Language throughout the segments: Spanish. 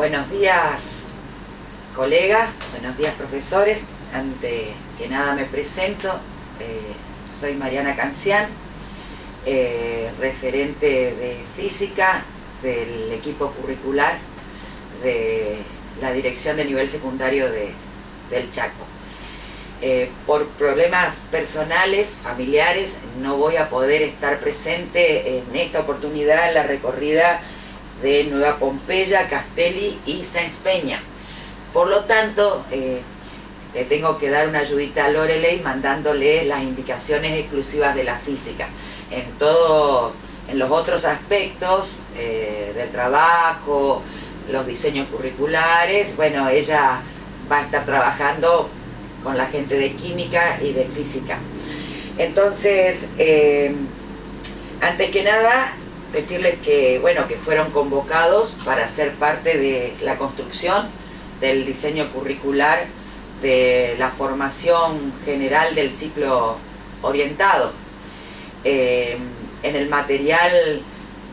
Buenos días, colegas, buenos días, profesores. Antes que nada me presento, soy Mariana Cancián, referente de física del equipo curricular de la dirección de nivel secundario del Chaco. Por problemas personales, familiares, no voy a poder estar presente en esta oportunidad en la recorrida de Nueva Pompeya, Castelli y Sáenz Peña. Por lo tanto, le tengo que dar una ayudita a Loreley mandándole las indicaciones exclusivas de la física. En los otros aspectos del trabajo, los diseños curriculares, bueno, ella va a estar trabajando con la gente de química y de física. Entonces, antes que nada, decirles que, bueno, que fueron convocados para ser parte de la construcción del diseño curricular de la formación general del ciclo orientado. En el material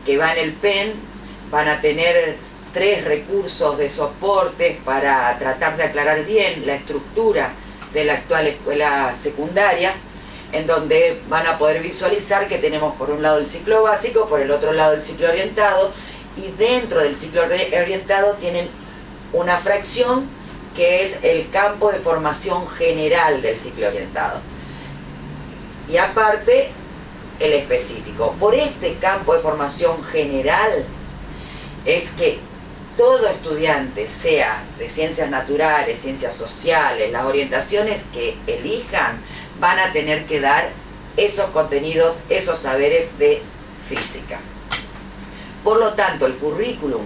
que va en el PEN van a tener 3 recursos de soporte para tratar de aclarar bien la estructura de la actual escuela secundaria, en donde van a poder visualizar que tenemos por un lado el ciclo básico, por el otro lado el ciclo orientado, y dentro del ciclo orientado tienen una fracción que es el campo de formación general del ciclo orientado. Y aparte, el específico. Por este campo de formación general es que todo estudiante, sea de ciencias naturales, ciencias sociales, las orientaciones que elijan, van a tener que dar esos contenidos, esos saberes de física. Por lo tanto, el currículum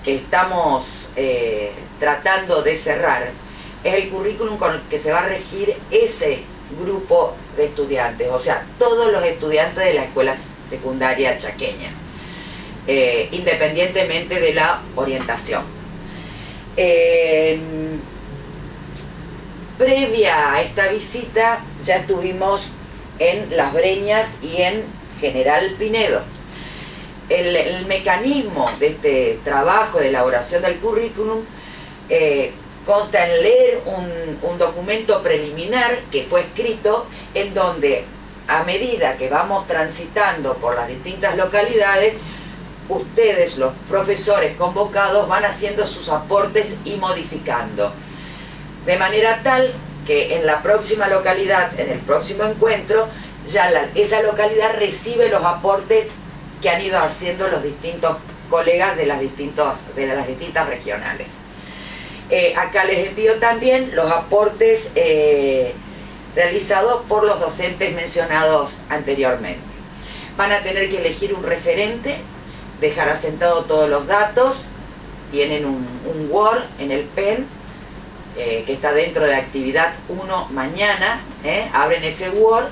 que estamos tratando de cerrar es el currículum con el que se va a regir ese grupo de estudiantes, o sea, todos los estudiantes de la escuela secundaria chaqueña, independientemente de la orientación. Previa a esta visita ya estuvimos en Las Breñas y en General Pinedo. El mecanismo de este trabajo de elaboración del currículum consta en leer un documento preliminar que fue escrito, en donde a medida que vamos transitando por las distintas localidades, ustedes, los profesores convocados, van haciendo sus aportes y modificando. De manera tal que en la próxima localidad, en el próximo encuentro, ya esa localidad recibe los aportes que han ido haciendo los distintos colegas de las distintas regionales. Acá les envío también los aportes realizados por los docentes mencionados anteriormente. Van a tener que elegir un referente, dejar asentado todos los datos, tienen un Word en el PEN, que está dentro de actividad 1 mañana, abren ese Word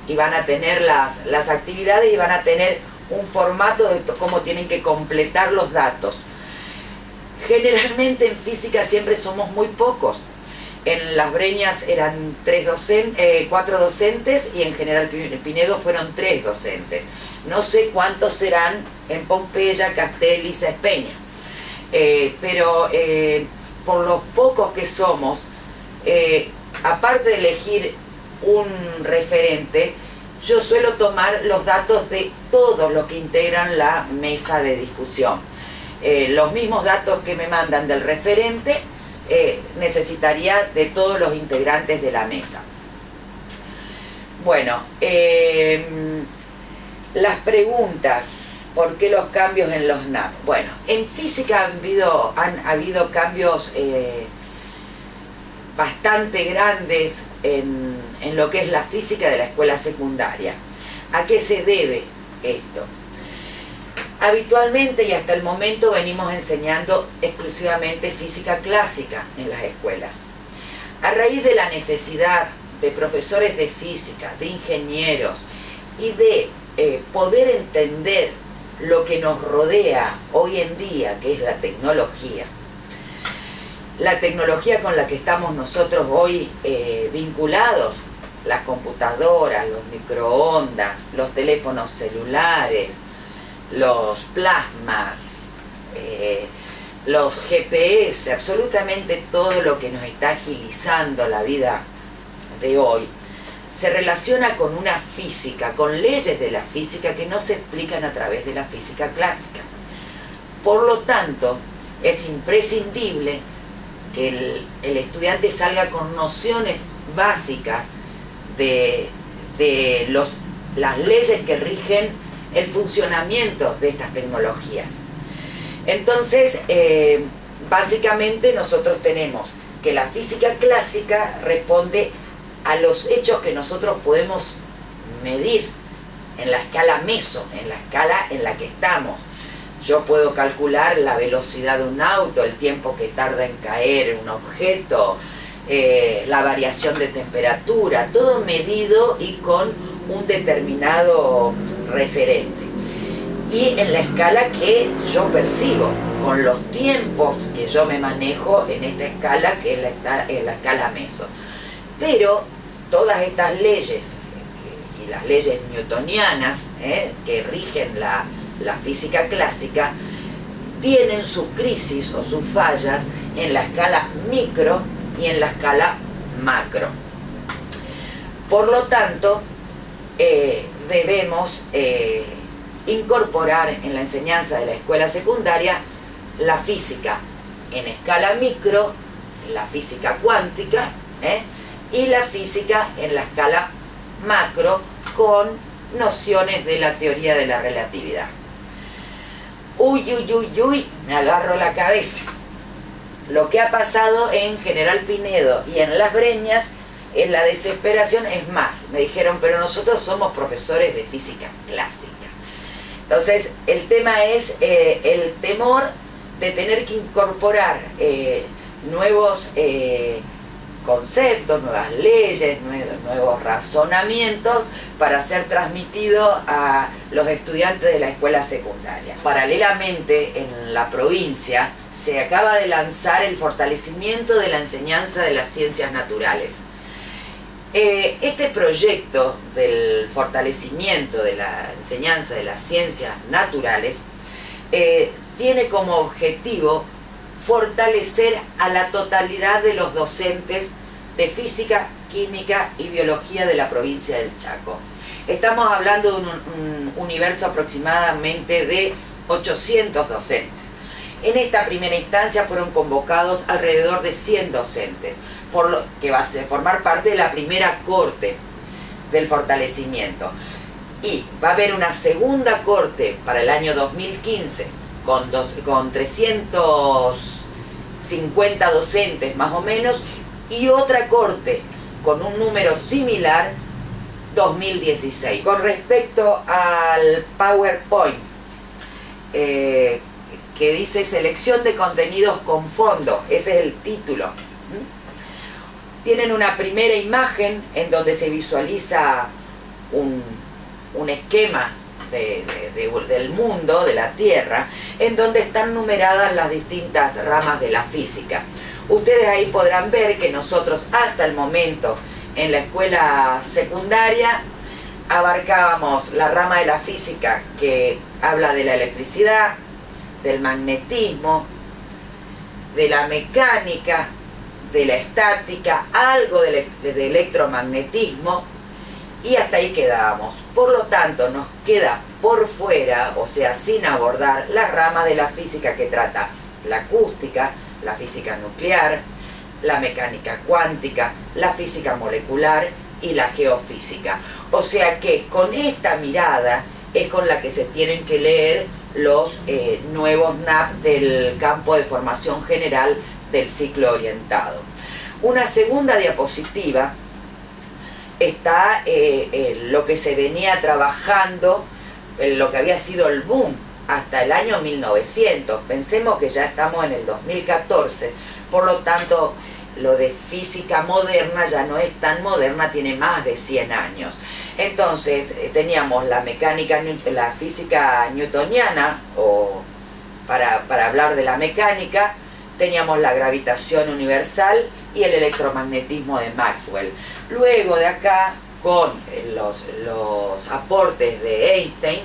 y van a tener las actividades y van a tener un formato de cómo tienen que completar los datos. Generalmente en física siempre somos muy pocos. En Las Breñas eran 4 docentes y en General Pinedo fueron 3 docentes. No sé cuántos serán en Pompeya, Castelli y Sáenz Peña. Pero por los pocos que somos, aparte de elegir un referente, yo suelo tomar los datos de todos los que integran la mesa de discusión. Los mismos datos que me mandan del referente, necesitaría de todos los integrantes de la mesa. Bueno, las preguntas. ¿Por qué los cambios en los NAP? Bueno, en física han habido cambios bastante grandes en lo que es la física de la escuela secundaria. ¿A qué se debe esto? Habitualmente y hasta el momento venimos enseñando exclusivamente física clásica en las escuelas. A raíz de la necesidad de profesores de física, de ingenieros y de poder entender lo que nos rodea hoy en día, que es la tecnología con la que estamos nosotros hoy vinculados, las computadoras, los microondas, los teléfonos celulares, los plasmas, los GPS, absolutamente todo lo que nos está agilizando la vida de hoy, se relaciona con una física, con leyes de la física que no se explican a través de la física clásica. Por lo tanto, es imprescindible que el estudiante salga con nociones básicas de las leyes que rigen el funcionamiento de estas tecnologías. Entonces, básicamente nosotros tenemos que la física clásica responde a los hechos que nosotros podemos medir en la escala meso, en la escala en la que estamos. Yo puedo calcular la velocidad de un auto, el tiempo que tarda en caer un objeto, la variación de temperatura, todo medido y con un determinado referente. Y en la escala que yo percibo, con los tiempos que yo me manejo en esta escala, que es la escala meso. Pero todas estas leyes, y las leyes newtonianas, que rigen la física clásica, tienen sus crisis o sus fallas en la escala micro y en la escala macro. Por lo tanto, debemos incorporar en la enseñanza de la escuela secundaria la física en escala micro, la física cuántica, y la física en la escala macro con nociones de la teoría de la relatividad. Uy, me agarro la cabeza. Lo que ha pasado en General Pinedo y en Las Breñas es la desesperación. Es más, me dijeron, pero nosotros somos profesores de física clásica. Entonces, el tema es el temor de tener que incorporar nuevos conceptos, nuevas leyes, nuevos razonamientos para ser transmitido a los estudiantes de la escuela secundaria. Paralelamente, en la provincia se acaba de lanzar el fortalecimiento de la enseñanza de las ciencias naturales. Este proyecto del fortalecimiento de la enseñanza de las ciencias naturales tiene como objetivo fortalecer a la totalidad de los docentes de física, química y biología de la provincia del Chaco. Estamos hablando de un universo aproximadamente de 800 docentes. En esta primera instancia fueron convocados alrededor de 100 docentes, por lo que va a formar parte de la primera corte del fortalecimiento. Y va a haber una segunda corte para el año 2015 con 350 docentes más o menos, y otra corte con un número similar 2016. Con respecto al PowerPoint, que dice selección de contenidos con fondo, ese es el título. Tienen una primera imagen en donde se visualiza un esquema del mundo, de la Tierra, en donde están numeradas las distintas ramas de la física. Ustedes ahí podrán ver que nosotros hasta el momento en la escuela secundaria abarcábamos la rama de la física que habla de la electricidad, del magnetismo, de la mecánica, de la estática, algo de electromagnetismo, y hasta ahí quedábamos. Por lo tanto, nos queda por fuera, o sea, sin abordar, la rama de la física que trata la acústica, la física nuclear, la mecánica cuántica, la física molecular y la geofísica. O sea que con esta mirada es con la que se tienen que leer los nuevos NAP del campo de formación general del ciclo orientado. Una segunda diapositiva está lo que se venía trabajando, lo que había sido el boom hasta el año 1900. Pensemos que ya estamos en el 2014, por lo tanto lo de física moderna ya no es tan moderna, tiene más de 100 años. Entonces teníamos la mecánica, la física newtoniana, o para hablar de la mecánica, teníamos la gravitación universal y el electromagnetismo de Maxwell. Luego de acá, con los aportes de Einstein,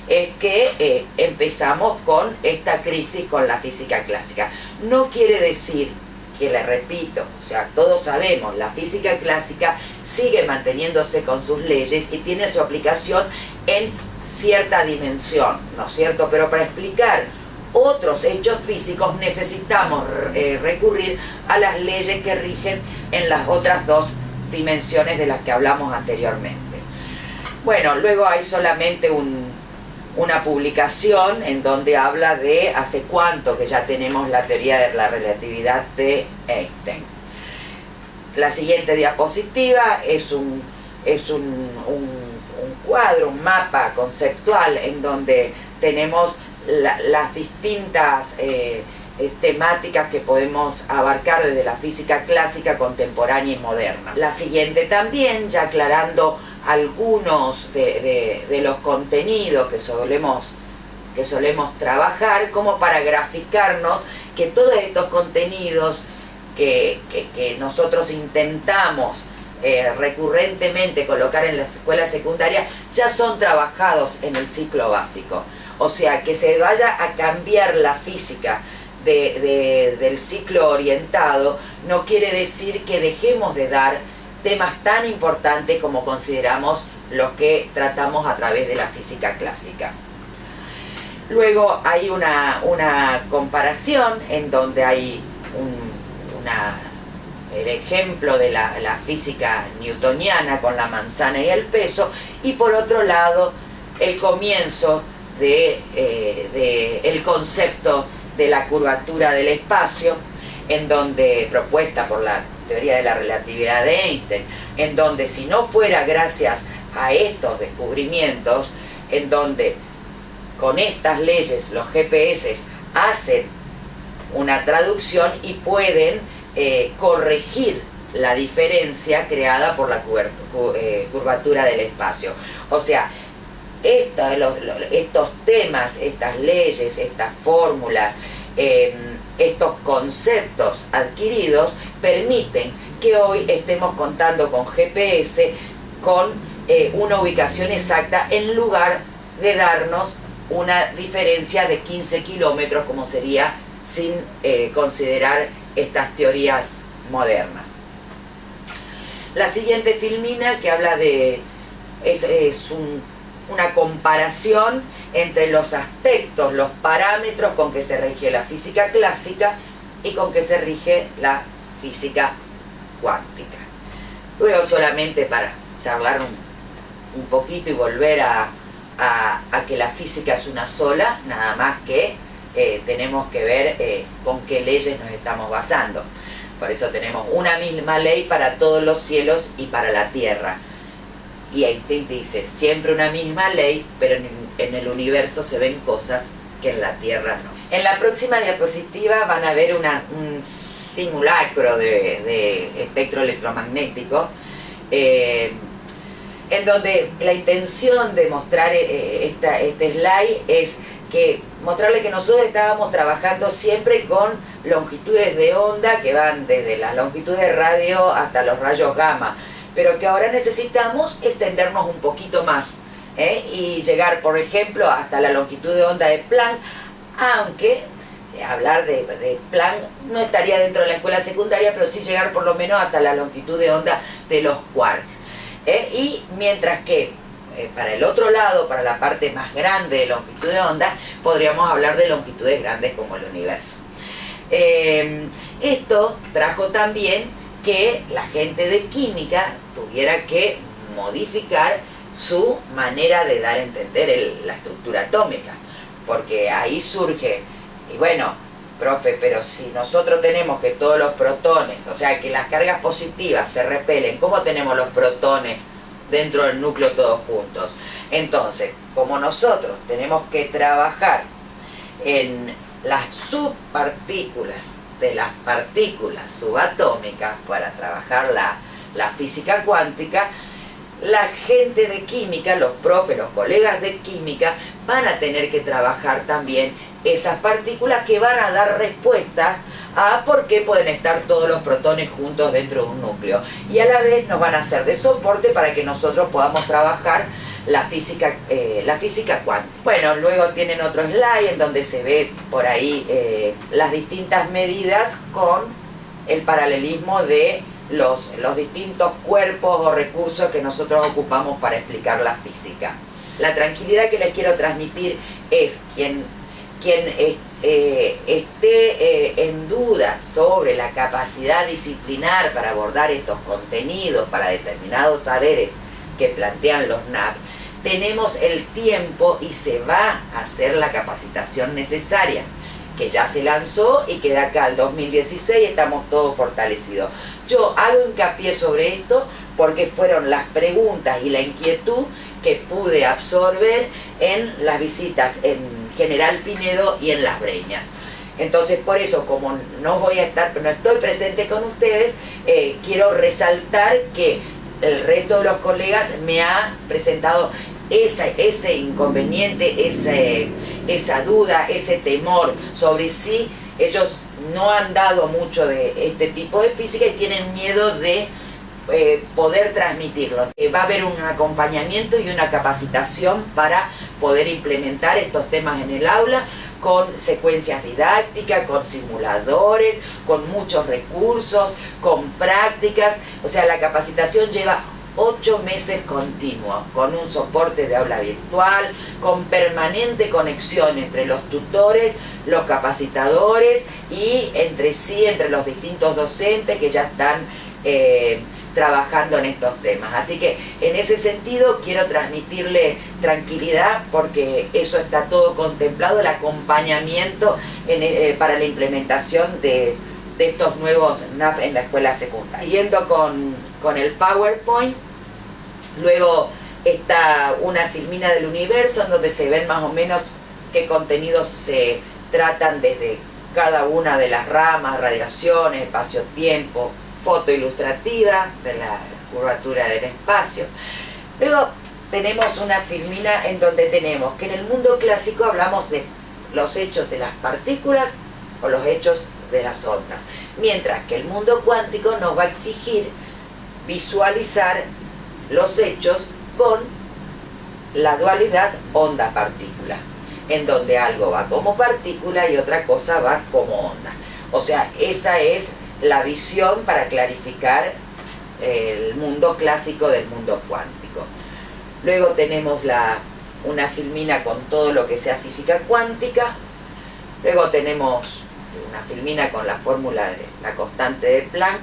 es que empezamos con esta crisis con la física clásica. No quiere decir que, le repito, o sea, todos sabemos, la física clásica sigue manteniéndose con sus leyes y tiene su aplicación en cierta dimensión, ¿no es cierto? Pero para explicar otros hechos físicos necesitamos recurrir a las leyes que rigen en las otras dos dimensiones de las que hablamos anteriormente. Bueno, luego hay solamente una publicación en donde habla de hace cuánto que ya tenemos la teoría de la relatividad de Einstein. La siguiente diapositiva es un cuadro, un mapa conceptual en donde tenemos las distintas temáticas que podemos abarcar desde la física clásica, contemporánea y moderna. La siguiente también, ya aclarando algunos de los contenidos que solemos trabajar, como para graficarnos que todos estos contenidos que nosotros intentamos recurrentemente colocar en la escuela secundaria ya son trabajados en el ciclo básico. O sea, que se vaya a cambiar la física del ciclo orientado no quiere decir que dejemos de dar temas tan importantes como consideramos los que tratamos a través de la física clásica. Luego hay una comparación en donde hay el ejemplo de la física newtoniana con la manzana y el peso, y por otro lado el comienzo el concepto de la curvatura del espacio, en donde, propuesta por la teoría de la relatividad de Einstein, en donde si no fuera gracias a estos descubrimientos, en donde con estas leyes los GPS hacen una traducción y pueden corregir la diferencia creada por la curvatura del espacio. O sea, estos temas, estas leyes, estas fórmulas, estos conceptos adquiridos permiten que hoy estemos contando con GPS con una ubicación exacta en lugar de darnos una diferencia de 15 kilómetros como sería sin considerar estas teorías modernas. La siguiente filmina que habla de una comparación entre los aspectos, los parámetros con que se rige la física clásica y con que se rige la física cuántica. Luego, solamente para charlar un poquito y volver a que la física es una sola, nada más que tenemos que ver con qué leyes nos estamos basando. Por eso tenemos una misma ley para todos los cielos y para la tierra. Y Einstein dice, siempre una misma ley, pero en el universo se ven cosas que en la Tierra no. En la próxima diapositiva van a ver un simulacro de espectro electromagnético, en donde la intención de mostrar este slide es que mostrarle que nosotros estábamos trabajando siempre con longitudes de onda que van desde las longitudes de radio hasta los rayos gamma, pero que ahora necesitamos extendernos un poquito más y llegar, por ejemplo, hasta la longitud de onda de Planck, aunque hablar de Planck no estaría dentro de la escuela secundaria, pero sí llegar por lo menos hasta la longitud de onda de los quarks. Y mientras que para el otro lado, para la parte más grande de longitud de onda, podríamos hablar de longitudes grandes como el universo. Esto trajo también que la gente de química tuviera que modificar su manera de dar a entender la estructura atómica, porque ahí surge, y bueno, profe, pero si nosotros tenemos que todos los protones, o sea, que las cargas positivas se repelen, ¿cómo tenemos los protones dentro del núcleo todos juntos? Entonces, como nosotros tenemos que trabajar en las subpartículas de las partículas subatómicas para trabajar la física cuántica, la gente de química, los profes, los colegas de química, van a tener que trabajar también esas partículas que van a dar respuestas a por qué pueden estar todos los protones juntos dentro de un núcleo. Y a la vez nos van a hacer de soporte para que nosotros podamos trabajar la física cuántica. Bueno, luego tienen otro slide en donde se ve por ahí las distintas medidas con el paralelismo de los distintos cuerpos o recursos que nosotros ocupamos para explicar la física. La tranquilidad que les quiero transmitir es quien esté en duda sobre la capacidad disciplinar para abordar estos contenidos, para determinados saberes que plantean los NAP, tenemos el tiempo y se va a hacer la capacitación necesaria, que ya se lanzó y que de acá al 2016 estamos todos fortalecidos. Yo hago hincapié sobre esto porque fueron las preguntas y la inquietud que pude absorber en las visitas en General Pinedo y en Las Breñas. Entonces, por eso, como no estoy presente con ustedes, quiero resaltar que el resto de los colegas me ha presentado ese inconveniente, esa duda, ese temor sobre si ellos no han dado mucho de este tipo de física y tienen miedo de poder transmitirlo. Va a haber un acompañamiento y una capacitación para poder implementar estos temas en el aula con secuencias didácticas, con simuladores, con muchos recursos, con prácticas. O sea, la capacitación lleva 8 meses continuos, con un soporte de aula virtual, con permanente conexión entre los tutores, los capacitadores y entre sí, entre los distintos docentes que ya están trabajando en estos temas. Así que en ese sentido quiero transmitirle tranquilidad porque eso está todo contemplado, el acompañamiento para la implementación de estos nuevos NAP en la escuela secundaria. Siguiendo con el PowerPoint, luego está una filmina del universo en donde se ven más o menos qué contenidos se tratan desde cada una de las ramas, radiaciones, espacio-tiempo, foto ilustrativa de la curvatura del espacio. Luego tenemos una filmina en donde tenemos que en el mundo clásico hablamos de los hechos de las partículas o los hechos de las ondas, mientras que el mundo cuántico nos va a exigir visualizar los hechos con la dualidad onda-partícula, en donde algo va como partícula y otra cosa va como onda. O sea, esa es la visión para clarificar el mundo clásico del mundo cuántico. Luego tenemos una filmina con todo lo que sea física cuántica. Luego tenemos una filmina con la fórmula de la constante de Planck.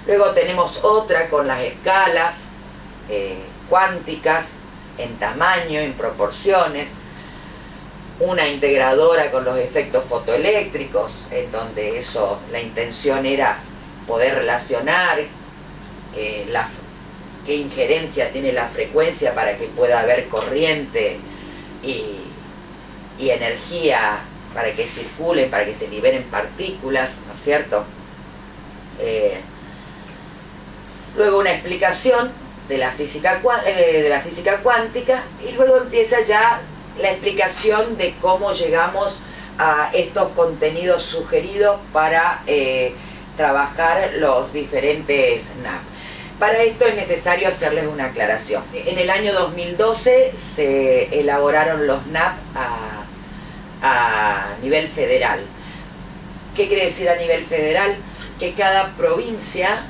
Luego tenemos otra con las escalas cuánticas en tamaño, en proporciones. Una integradora con los efectos fotoeléctricos, en donde la intención era poder relacionar qué injerencia tiene la frecuencia para que pueda haber corriente y energía para que circulen, para que se liberen partículas, ¿no es cierto? Luego una explicación de la física cuántica y luego empieza ya la explicación de cómo llegamos a estos contenidos sugeridos para trabajar los diferentes NAP. Para esto es necesario hacerles una aclaración. En el año 2012 se elaboraron los NAP a nivel federal. ¿Qué quiere decir a nivel federal? Que cada provincia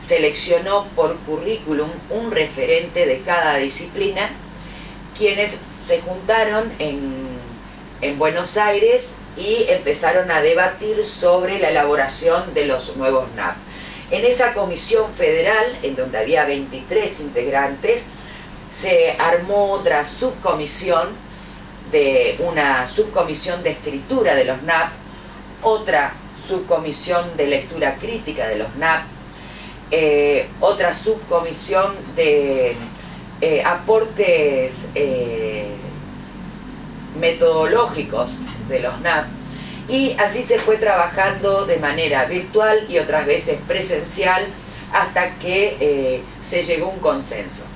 seleccionó por currículum un referente de cada disciplina, quienes se juntaron en Buenos Aires y empezaron a debatir sobre la elaboración de los nuevos NAP. En esa comisión federal, en donde había 23 integrantes, se armó otra subcomisión, una subcomisión de escritura de los NAP, otra subcomisión de lectura crítica de los NAP, otra subcomisión de aportes metodológicos de los NAP, y así se fue trabajando de manera virtual y otras veces presencial hasta que se llegó a un consenso.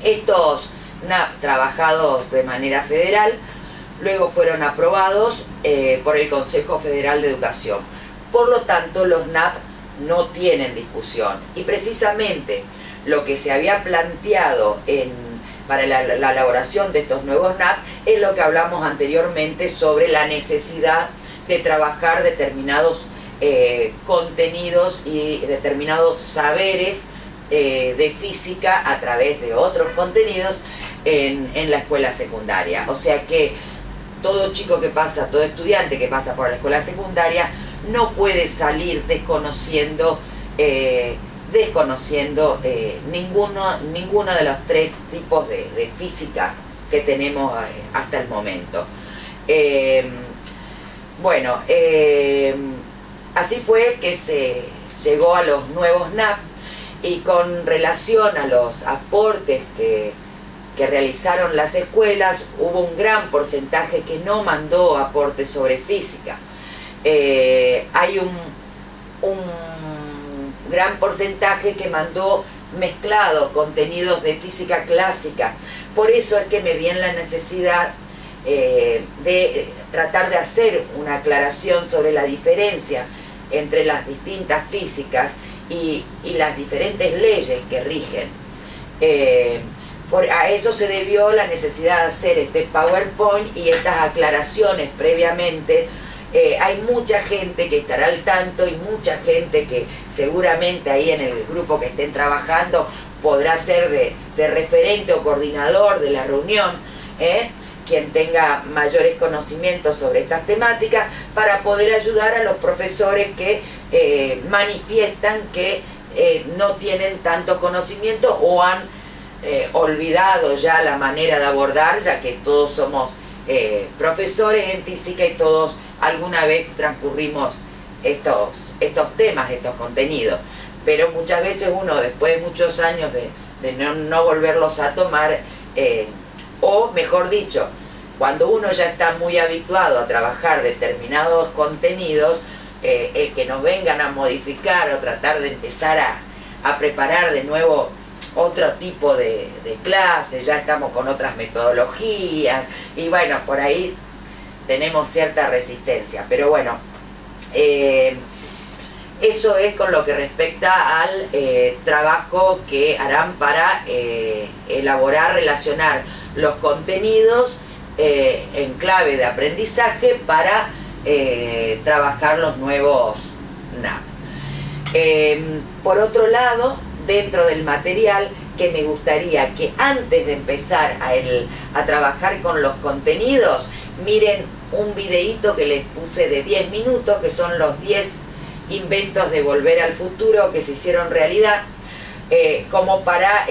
Estos NAP trabajados de manera federal luego fueron aprobados por el Consejo Federal de Educación. Por lo tanto, los NAP no tienen discusión y precisamente lo que se había planteado para la elaboración de estos nuevos NAP es lo que hablamos anteriormente sobre la necesidad de trabajar determinados contenidos y determinados saberes de física a través de otros contenidos en la escuela secundaria. O sea que todo chico que pasa, todo estudiante que pasa por la escuela secundaria no puede salir desconociendo ninguno de los tres tipos de física que tenemos hasta el momento. Así fue que se llegó a los nuevos NAP, y con relación a los aportes que realizaron las escuelas, hubo un gran porcentaje que no mandó aportes sobre física. Hay un gran porcentaje que mandó mezclado contenidos de física clásica. Por eso es que me viene la necesidad de tratar de hacer una aclaración sobre la diferencia entre las distintas físicas y las diferentes leyes que rigen. A eso se debió la necesidad de hacer este PowerPoint y estas aclaraciones previamente. Hay mucha gente que estará al tanto y mucha gente que seguramente ahí en el grupo que estén trabajando podrá ser de referente o coordinador de la reunión, quien tenga mayores conocimientos sobre estas temáticas, para poder ayudar a los profesores que manifiestan que no tienen tanto conocimiento o han olvidado ya la manera de abordar, ya que todos somos profesores en física y todos alguna vez transcurrimos estos temas, estos contenidos, pero muchas veces uno, después de muchos años de no volverlos a tomar, o mejor dicho, cuando uno ya está muy habituado a trabajar determinados contenidos, el que nos vengan a modificar o tratar de empezar a preparar de nuevo otro tipo de clases, ya estamos con otras metodologías, y bueno, por ahí tenemos cierta resistencia, pero bueno, eso es con lo que respecta al trabajo que harán para elaborar, relacionar los contenidos en clave de aprendizaje para trabajar los nuevos NAP. Por otro lado, dentro del material, que me gustaría que antes de empezar a trabajar con los contenidos, miren un videíto que les puse de 10 minutos, que son los 10 inventos de Volver al Futuro que se hicieron realidad, como para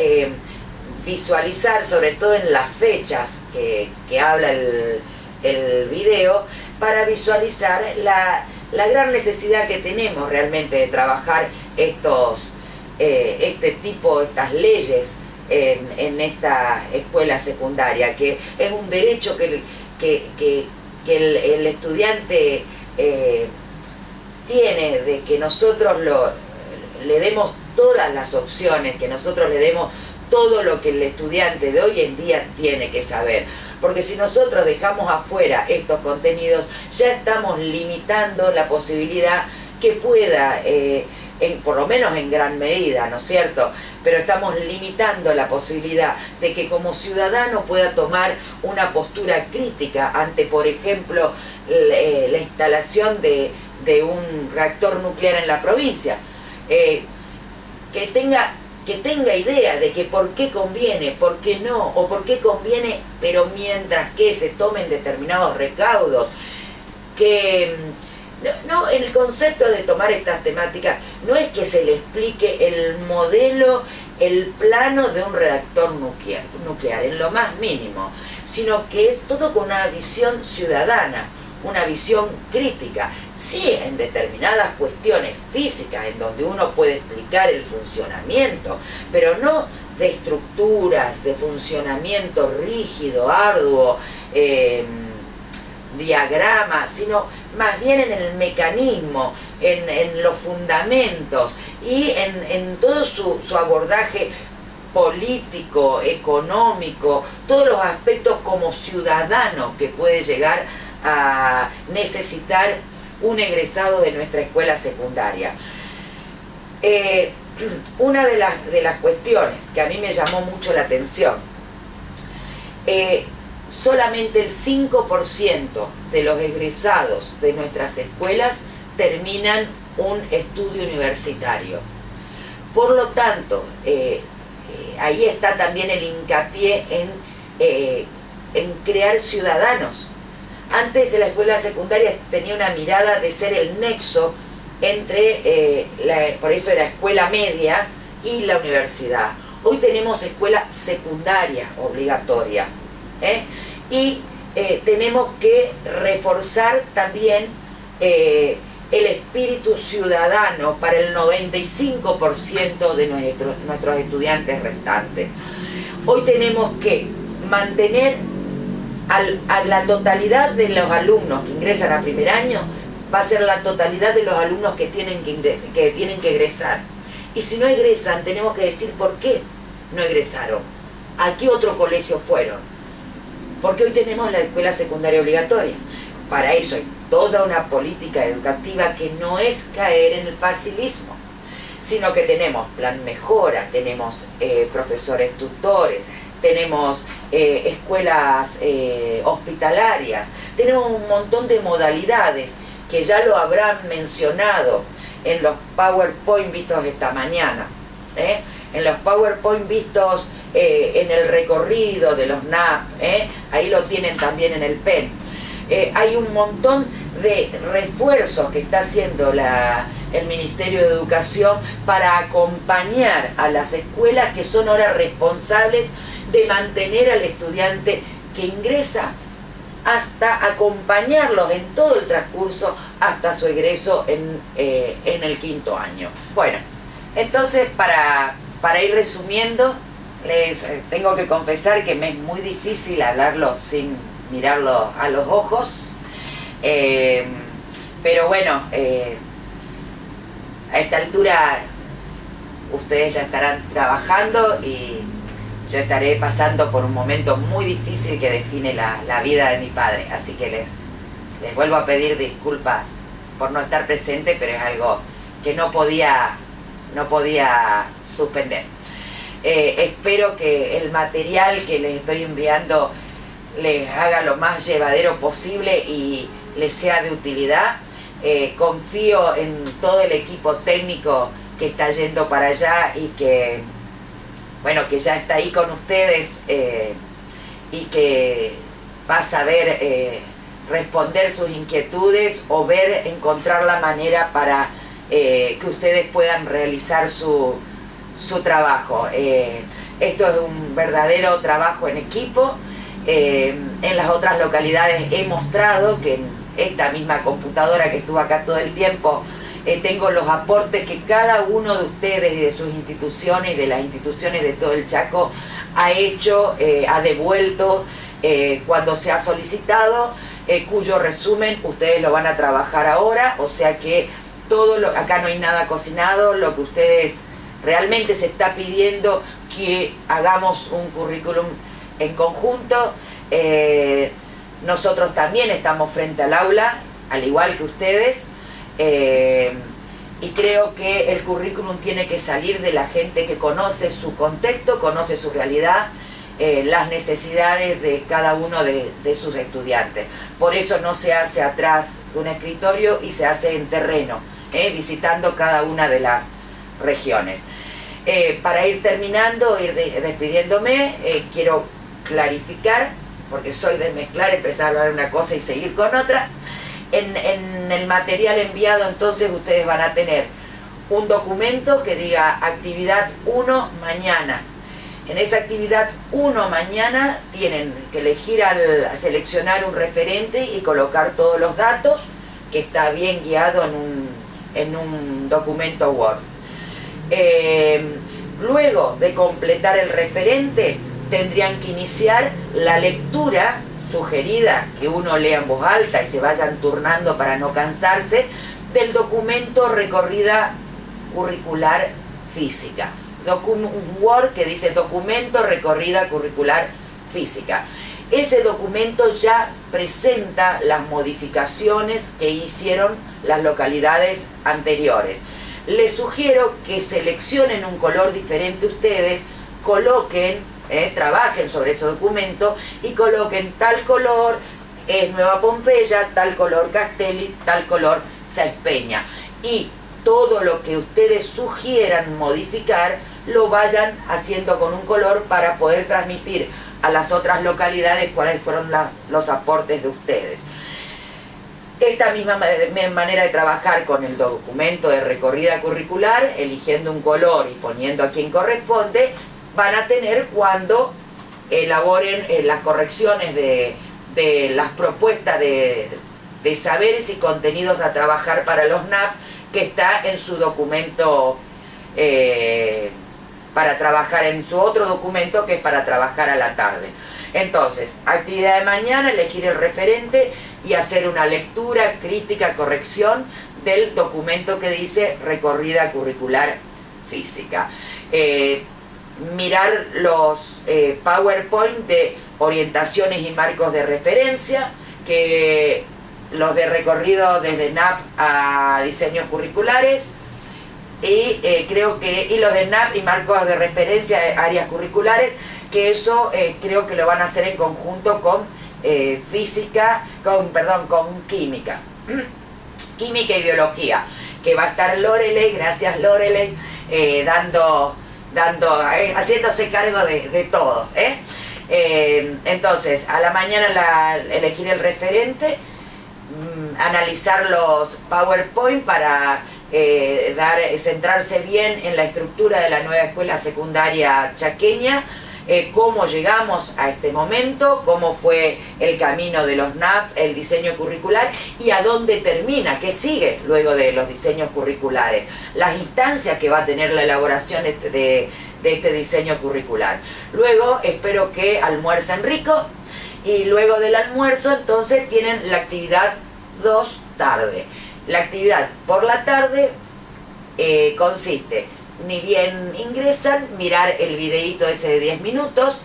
visualizar, sobre todo en las fechas que habla el video, para visualizar la gran necesidad que tenemos realmente de trabajar estas leyes en esta escuela secundaria, que es un derecho que el estudiante tiene, de que nosotros le demos todas las opciones, que nosotros le demos todo lo que el estudiante de hoy en día tiene que saber. Porque si nosotros dejamos afuera estos contenidos, ya estamos limitando la posibilidad que pueda, por lo menos en gran medida, ¿no es cierto?, pero estamos limitando la posibilidad de que como ciudadano pueda tomar una postura crítica ante, por ejemplo, la instalación de un reactor nuclear en la provincia, que tenga idea de que por qué conviene, por qué no, o por qué conviene, pero mientras que se tomen determinados recaudos, que no, el concepto de tomar estas temáticas no es que se le explique el modelo, el plano de un reactor nuclear en lo más mínimo, sino que es todo con una visión ciudadana, una visión crítica. Sí, en determinadas cuestiones físicas en donde uno puede explicar el funcionamiento, pero no de estructuras, de funcionamiento rígido, arduo, diagrama, sino más bien en el mecanismo, en los fundamentos y en todo su abordaje político, económico, todos los aspectos como ciudadano que puede llegar a necesitar un egresado de nuestra escuela secundaria. una de las cuestiones que a mí me llamó mucho la atención, solamente el 5% de los egresados de nuestras escuelas terminan un estudio universitario. Por lo tanto, ahí está también el hincapié en crear ciudadanos. Antes la escuela secundaria tenía una mirada de ser el nexo entre, por eso era escuela media y la universidad. Hoy tenemos escuela secundaria obligatoria, y tenemos que reforzar también el espíritu ciudadano para el 95% de nuestros estudiantes restantes. Hoy tenemos que mantener a la totalidad de los alumnos que ingresan a primer año, va a ser la totalidad de los alumnos que tienen que egresar. Y si no egresan, tenemos que decir por qué no egresaron, a qué otro colegio fueron. Porque hoy tenemos la escuela secundaria obligatoria. Para eso hay toda una política educativa que no es caer en el facilismo, sino que tenemos plan mejora, tenemos profesores tutores, tenemos escuelas hospitalarias, tenemos un montón de modalidades que ya lo habrán mencionado en los PowerPoint vistos esta mañana, en los PowerPoint vistos en el recorrido de los NAP, ahí lo tienen también en el PEN. Hay un montón de refuerzos que está haciendo el Ministerio de Educación para acompañar a las escuelas que son ahora responsables de mantener al estudiante que ingresa, hasta acompañarlos en todo el transcurso hasta su egreso en el quinto año. Bueno, entonces para ir resumiendo, les tengo que confesar que me es muy difícil hablarlo sin mirarlo a los ojos, pero bueno, a esta altura ustedes ya estarán trabajando y yo estaré pasando por un momento muy difícil que define la vida de mi padre, así que les vuelvo a pedir disculpas por no estar presente, pero es algo que no podía suspender. Espero que el material que les estoy enviando les haga lo más llevadero posible y les sea de utilidad. Confío en todo el equipo técnico que está yendo para allá y que, bueno, que ya está ahí con ustedes, y que va a saber responder sus inquietudes o encontrar la manera para que ustedes puedan realizar su trabajo. Esto es un verdadero trabajo en equipo. En las otras localidades he mostrado que en esta misma computadora que estuvo acá todo el tiempo, tengo los aportes que cada uno de ustedes y de sus instituciones y de las instituciones de todo el Chaco ha hecho, ha devuelto cuando se ha solicitado, cuyo resumen ustedes lo van a trabajar ahora, o sea que acá no hay nada cocinado, lo que ustedes realmente se está pidiendo que hagamos un currículum en conjunto. Nosotros también estamos frente al aula, al igual que ustedes, y creo que el currículum tiene que salir de la gente que conoce su contexto, conoce su realidad, las necesidades de cada uno de sus estudiantes. Por eso no se hace atrás de un escritorio y se hace en terreno, visitando cada una de las regiones. Para ir terminando, despidiéndome, quiero clarificar, porque soy de mezclar, empezar a hablar una cosa y seguir con otra. En el material enviado, entonces, ustedes van a tener un documento que diga actividad 1 mañana. En esa actividad 1 mañana tienen que elegir a seleccionar un referente y colocar todos los datos, que está bien guiado en un documento Word. Luego de completar el referente, tendrían que iniciar la lectura sugerida, que uno lea en voz alta y se vayan turnando para no cansarse, del documento recorrida curricular física. Un Word que dice documento recorrida curricular física. Ese documento ya presenta las modificaciones que hicieron las localidades anteriores. les sugiero que seleccionen un color diferente ustedes, coloquen, trabajen sobre ese documento y coloquen tal color es Nueva Pompeya, tal color Castelli, tal color Sáenz Peña. Y todo lo que ustedes sugieran modificar lo vayan haciendo con un color para poder transmitir a las otras localidades cuáles fueron los aportes de ustedes. Esta misma manera de trabajar con el documento de recorrida curricular, eligiendo un color y poniendo a quien corresponde, van a tener cuando elaboren las correcciones de las propuestas de saberes y contenidos a trabajar para los NAP, que está en su documento, para trabajar en su otro documento que es para trabajar a la tarde. Entonces, actividad de mañana, elegir el referente y hacer una lectura, crítica, corrección del documento que dice recorrida curricular física. Mirar los PowerPoint de orientaciones y marcos de referencia, que los de recorrido desde NAP a diseños curriculares, y creo que y los de NAP y marcos de referencia de áreas curriculares, que eso creo que lo van a hacer en conjunto con con química. Química y biología, que va a estar Loreley, gracias Loreley, haciéndose cargo de todo. Entonces, a la mañana elegir el referente, analizar los PowerPoint para centrarse bien en la estructura de la nueva escuela secundaria chaqueña, cómo llegamos a este momento, cómo fue el camino de los NAP, el diseño curricular y a dónde termina, qué sigue luego de los diseños curriculares, las instancias que va a tener la elaboración de este diseño curricular. Luego espero que almuercen rico y luego del almuerzo entonces tienen la actividad 2 tarde. La actividad por la tarde consiste, ni bien ingresan, mirar el videíto ese de 10 minutos,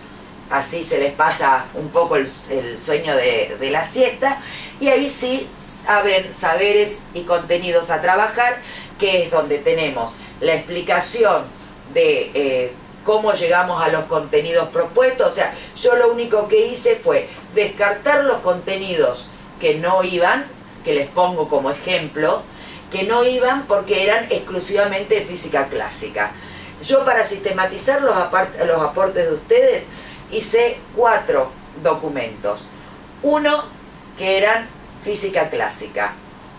así se les pasa un poco el sueño de la siesta, y ahí sí abren saberes y contenidos a trabajar, que es donde tenemos la explicación de cómo llegamos a los contenidos propuestos. O sea, yo lo único que hice fue descartar los contenidos que no iban, que les pongo como ejemplo, que no iban porque eran exclusivamente de física clásica. Yo, para sistematizar los aportes de ustedes, hice 4 documentos. Uno que eran física clásica,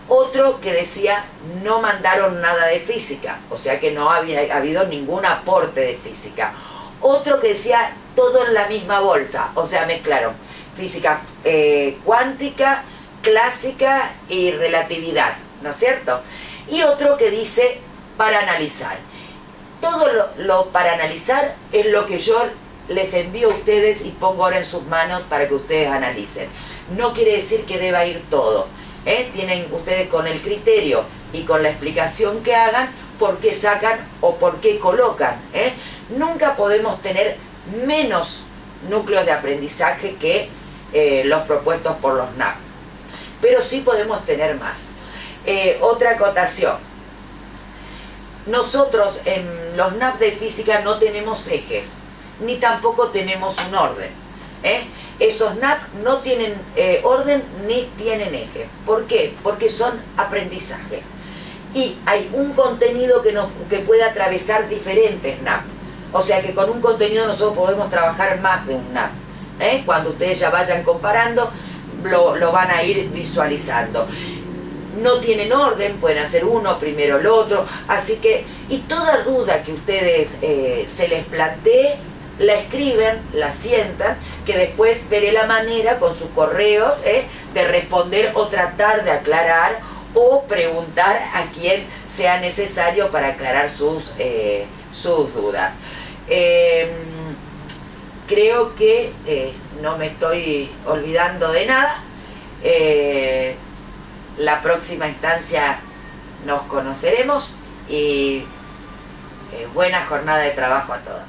otro que decía no mandaron nada de física, o sea que no había habido ningún aporte de física. Otro que decía todo en la misma bolsa, o sea, mezclaron física cuántica, clásica y relatividad, ¿no es cierto? Y otro que dice para analizar. Todo lo para analizar es lo que yo les envío a ustedes y pongo ahora en sus manos para que ustedes analicen. No quiere decir que deba ir todo. Tienen ustedes, con el criterio y con la explicación que hagan, por qué sacan o por qué colocan. Nunca podemos tener menos núcleos de aprendizaje que los propuestos por los NAP, pero sí podemos tener más. Otra acotación: nosotros en los NAP de física no tenemos ejes, ni tampoco tenemos un orden. Esos NAP no tienen orden ni tienen eje. ¿Por qué? Porque son aprendizajes. Y hay un contenido que puede atravesar diferentes NAP. O sea que con un contenido nosotros podemos trabajar más de un NAP. Cuando ustedes ya vayan comparando, lo van a ir visualizando. No tienen orden, pueden hacer uno, primero el otro. Así que, y toda duda que ustedes se les plantee, la escriben, la sientan, que después veré la manera con sus correos de responder o tratar de aclarar o preguntar a quien sea necesario para aclarar sus dudas. Creo que no me estoy olvidando de nada. La próxima instancia nos conoceremos y buena jornada de trabajo a todos.